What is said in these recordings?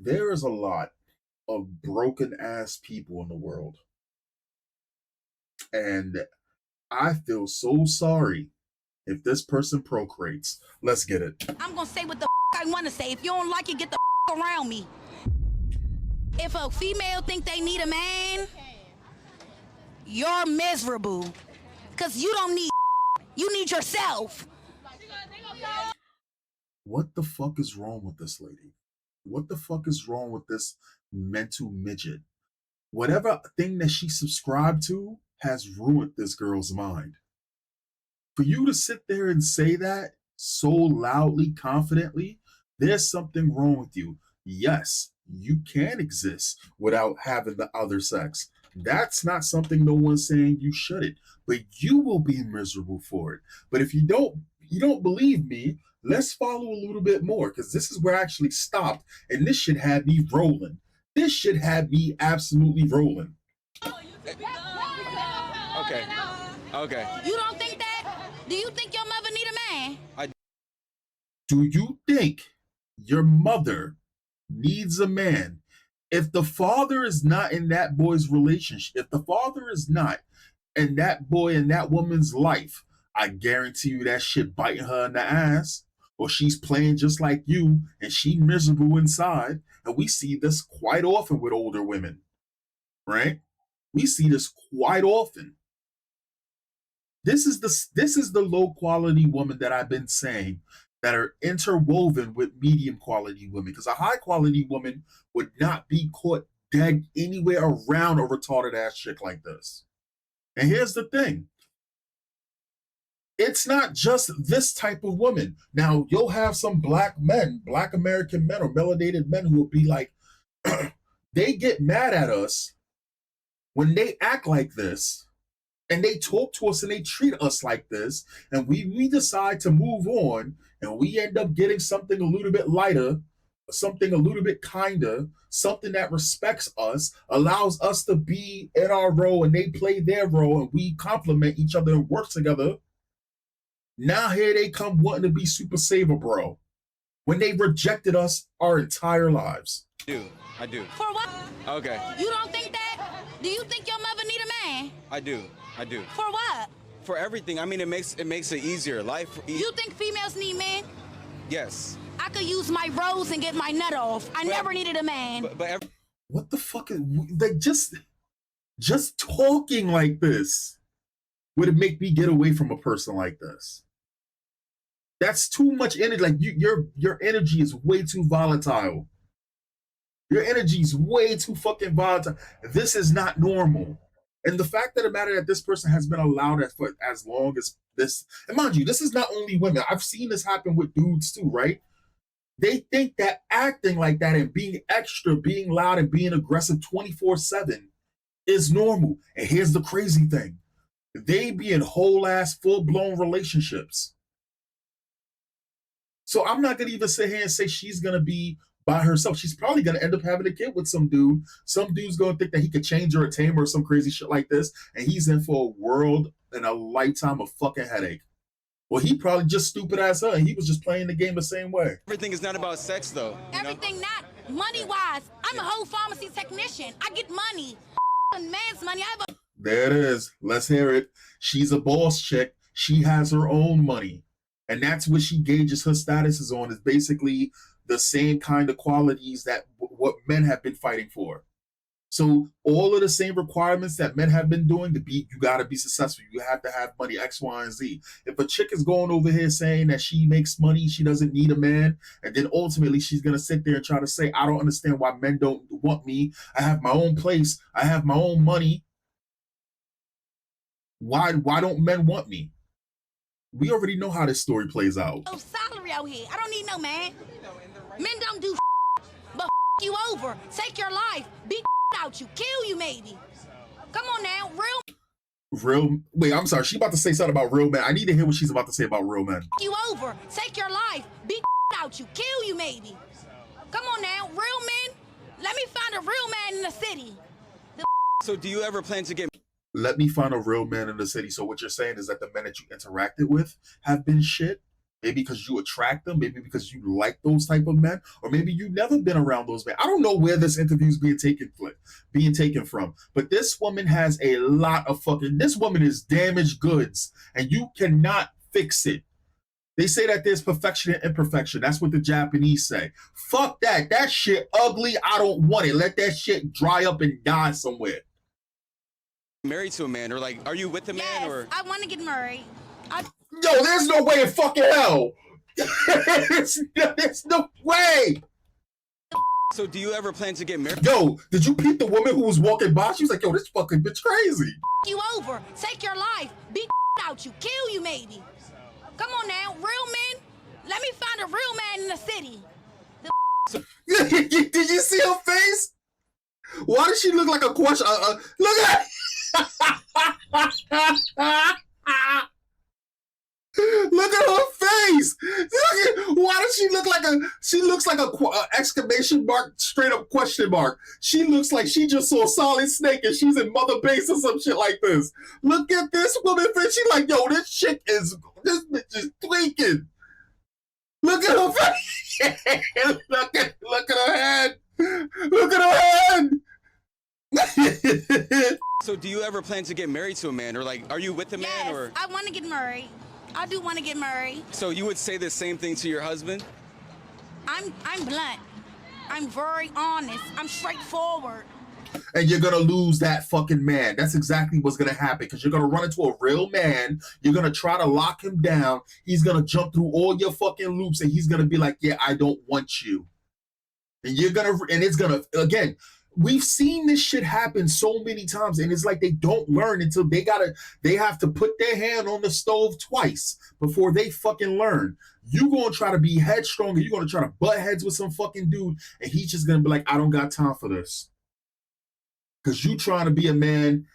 there is a lot of broken ass people in the world. And I feel so sorry if this person procreates. Let's get it. I'm gonna say what the I wanna say. If you don't like it, get the around me. If a female think they need a man, you're miserable. Cause you don't need you need yourself. What the fuck is wrong with this lady? What the fuck is wrong with this mental midget? Whatever thing that she subscribed to has ruined this girl's mind. For you to sit there and say that so loudly, confidently, there's something wrong with you. Yes, you can exist without having the other sex. That's not something no one's saying you shouldn't, but you will be miserable for it. But if you don't believe me, let's follow a little bit more because this is where I actually stopped, and this should have me rolling. This should have me absolutely rolling. Okay. Okay. You don't think that? Do you think your mother need a man? Do you think your mother needs a man? If the father is not in that boy's relationship, if the father is not in that boy and that woman's life, I guarantee you that shit biting her in the ass, or she's playing just like you and she miserable inside. And we see this quite often with older women, right? We see this quite often. This is the low quality woman that I've been saying that are interwoven with medium quality women, because a high quality woman would not be caught dead anywhere around a retarded ass chick like this. And here's the thing. It's not just this type of woman. Now, you'll have some black men, black American men or melanated men who will be like, they get mad at us when they act like this and they talk to us and they treat us like this, and we decide to move on and we end up getting something a little bit lighter, something a little bit kinder, something that respects us, allows us to be in our role and they play their role and we complement each other and work together. Now here they come wanting to be super saver bro when they rejected us our entire lives. I do. For what? Okay. You don't think that? Do you think your mother need a man? I do. For what? For everything. I mean, it makes it easier. Life. You think females need men? Yes. I could use my rose and get my nut off. I never needed a man. What the fuck is they just talking like this would it make me get away from a person like this? That's too much energy. Like your energy is way too volatile. Your energy is way too fucking volatile. This is not normal. And the fact of the matter that this person has been allowed for as long as this, and mind you, this is not only women. I've seen this happen with dudes too, right? They think that acting like that and being extra, being loud, and being aggressive 24/7 is normal. And here's the crazy thing. They be in whole ass full blown relationships. So I'm not gonna even sit here and say she's gonna be by herself. She's probably gonna end up having a kid with some dude. Some dude's gonna think that he could change her or tame her or some crazy shit like this, and he's in for a world and a lifetime of fucking headache. Well, he probably just stupid as her, and he was just playing the game the same way. Everything is not about sex, though. Everything not money-wise. I'm a whole pharmacy technician. I get money. Man's money. I have a... There it is. Let's hear it. She's a boss chick. She has her own money. And that's what she gauges her statuses on, is basically the same kind of qualities that what men have been fighting for. So all of the same requirements that men have been doing to be, you got to be successful. You have to have money, X, Y, and Z. If a chick is going over here saying that she makes money, she doesn't need a man, and then ultimately she's going to sit there and try to say, I don't understand why men don't want me. I have my own place. I have my own money. Why don't men want me? We already know how this story plays out. No salary out here. I don't need no man. Men don't do but you over. Take your life. Beat out you. Kill you maybe. Come on now. Wait, I'm sorry. She about to say something about real men. I need to hear what she's about to say about real men. You over. Take your life. Beat out you. Kill you maybe. Come on now. Real men. Let me find a real man in the city. So do you ever plan to get... Let me find a real man in the city. So what you're saying is that the men that you interacted with have been shit? Maybe because you attract them, maybe because you like those type of men, or maybe you've never been around those men. I don't know where this interview is being taken from, but this woman has a lot of fucking. This woman is damaged goods, and you cannot fix it. They say that there's perfection and imperfection. That's what the Japanese say. Fuck that. That shit ugly. I don't want it. Let that shit dry up and die somewhere. Married to a man, or like, are you with a man, Yes, or? I want to get married. Yo, there's no way in fucking hell. there's no way. So do you ever plan to get married? Yo, did you peep the woman who was walking by? She was like, yo, this fucking bitch crazy. You over. Take your life. Beat out you. Kill you maybe. Come on now. Real men. Let me find a real man in the city. Did you see her face? Why does she look like a question? Look at Look at her face. Why does she look like she looks like a exclamation mark, straight up question mark. She looks like she just saw Solid Snake and she's in Mother Base or some shit like this. Look at this woman face. She like, yo, this bitch is tweaking. Look at her face. look at her head. Look at her head. So do you ever plan to get married to a man, or like, are you with a man, Yes, or? I want to get married. I do want to get married. So you would say the same thing to your husband? I'm blunt. I'm very honest. I'm straightforward. And you're gonna lose that fucking man. That's exactly what's gonna happen, because you're gonna run into a real man. You're gonna try to lock him down. He's gonna jump through all your fucking loops, and he's gonna be like, yeah, I don't want you. And it's gonna, again, we've seen this shit happen so many times, and it's like they don't learn until they have to put their hand on the stove twice before they fucking learn. You gonna try to be headstrong, and you're gonna try to butt heads with some fucking dude, and he's just gonna be like, I don't got time for this. Because you trying to be a man,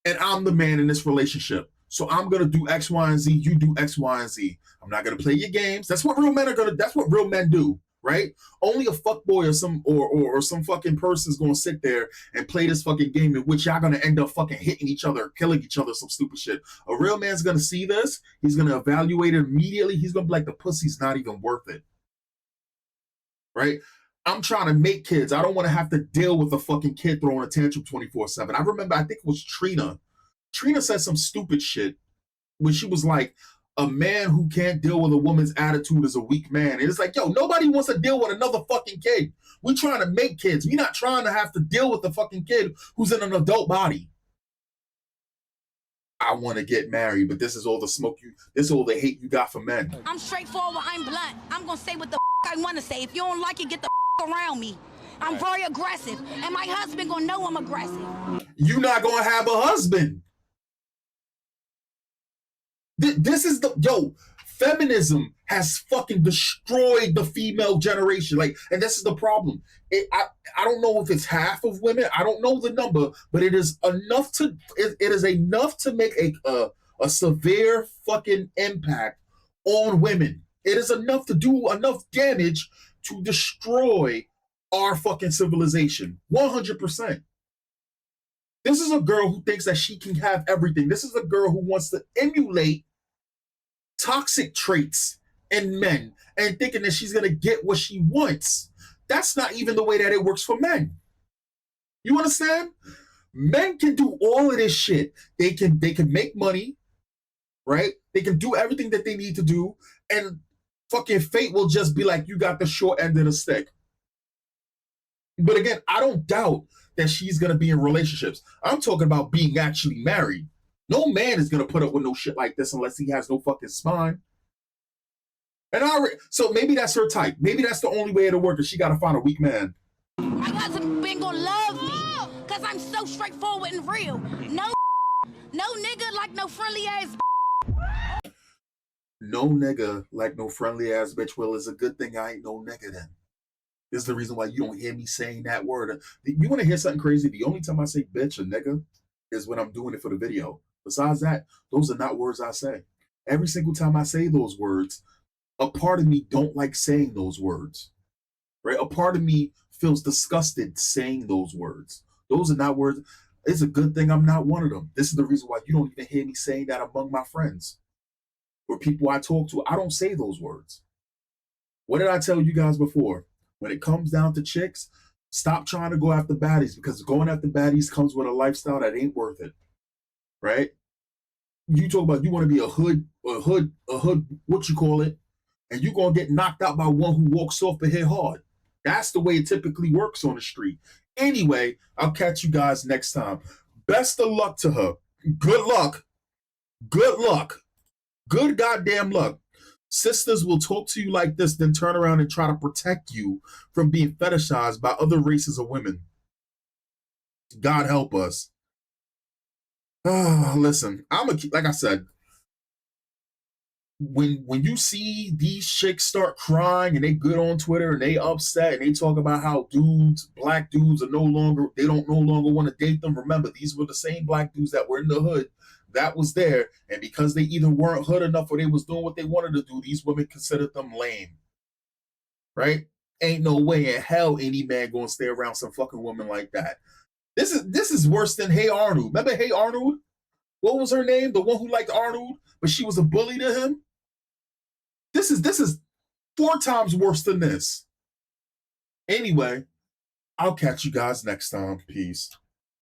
and I'm the man in this relationship. So I'm gonna do X, Y, and Z. You do X, Y, and Z. I'm not gonna play your games. That's what real men are gonna. That's what real men do, right? Only a fuckboy or some fucking person's gonna sit there and play this fucking game in which y'all gonna end up fucking hitting each other, killing each other, some stupid shit. A real man's gonna see this. He's gonna evaluate it immediately. He's gonna be like, the pussy's not even worth it, right? I'm trying to make kids. I don't want to have to deal with a fucking kid throwing a tantrum 24/7. I remember, I think it was Trina. Trina said some stupid shit when she was like, a man who can't deal with a woman's attitude is a weak man. And it's like, yo, nobody wants to deal with another fucking kid. We're trying to make kids. We're not trying to have to deal with the fucking kid who's in an adult body. I want to get married, but this is all the smoke this is all the hate you got for men. I'm straightforward. I'm blunt. I'm going to say what the I want to say. If you don't like it, get the around me. I'm very aggressive, and my husband gonna know I'm aggressive. You're not gonna have a husband. This is feminism has fucking destroyed the female generation. Like, and this is the problem. I don't know if it's half of women. I don't know the number, but it is enough it is enough to make a severe fucking impact on women. It is enough to do enough damage to destroy our fucking civilization. 100%. This is a girl who thinks that she can have everything. This is a girl who wants to emulate toxic traits in men and thinking that she's gonna get what she wants. That's not even the way that it works for men. You understand? Men can do all of this shit. They can make money, right? They can do everything that they need to do, and fucking fate will just be like, you got the short end of the stick. But again, I don't doubt that she's going to be in relationships. I'm talking about being actually married. No man is going to put up with no shit like this unless he has no fucking spine. And so maybe that's her type. Maybe that's the only way it'll work, is she got to find a weak man. My husband been going to love me because I'm so straightforward and real. No nigga like no friendly ass. No nigga like no friendly ass bitch. Well, it's a good thing I ain't no nigga then. This is the reason why you don't hear me saying that word. You want to hear something crazy? The only time I say bitch or nigga is when I'm doing it for the video. Besides that, those are not words I say. Every single time I say those words, a part of me don't like saying those words, right? A part of me feels disgusted saying those words. Those are not words. It's a good thing I'm not one of them. This is the reason why you don't even hear me saying that among my friends. or people I talk to, I don't say those words. What did I tell you guys before? When it comes down to chicks, stop trying to go after baddies, because going after baddies comes with a lifestyle that ain't worth it, right? You talk about you want to be a hood, what you call it, and you're gonna get knocked out by one who walks off and hit hard. That's the way it typically works on the street. Anyway, I'll catch you guys next time. Best of luck to her. Good luck. Good luck. Good goddamn luck. Sisters will talk to you like this, then turn around and try to protect you from being fetishized by other races of women. God help us. Oh, listen, like I said, when you see these chicks start crying and they good on Twitter and they upset and they talk about how black dudes are they don't no longer want to date them. Remember, these were the same black dudes that were in the hood that was there, and because they either weren't hood enough or they was doing what they wanted to do, these women considered them lame. Right? Ain't no way in hell any man gonna stay around some fucking woman like that. This is worse than Hey Arnold. Remember Hey Arnold? What was her name? The one who liked Arnold, but she was a bully to him. This is 4 times worse than this. Anyway, I'll catch you guys next time. Peace.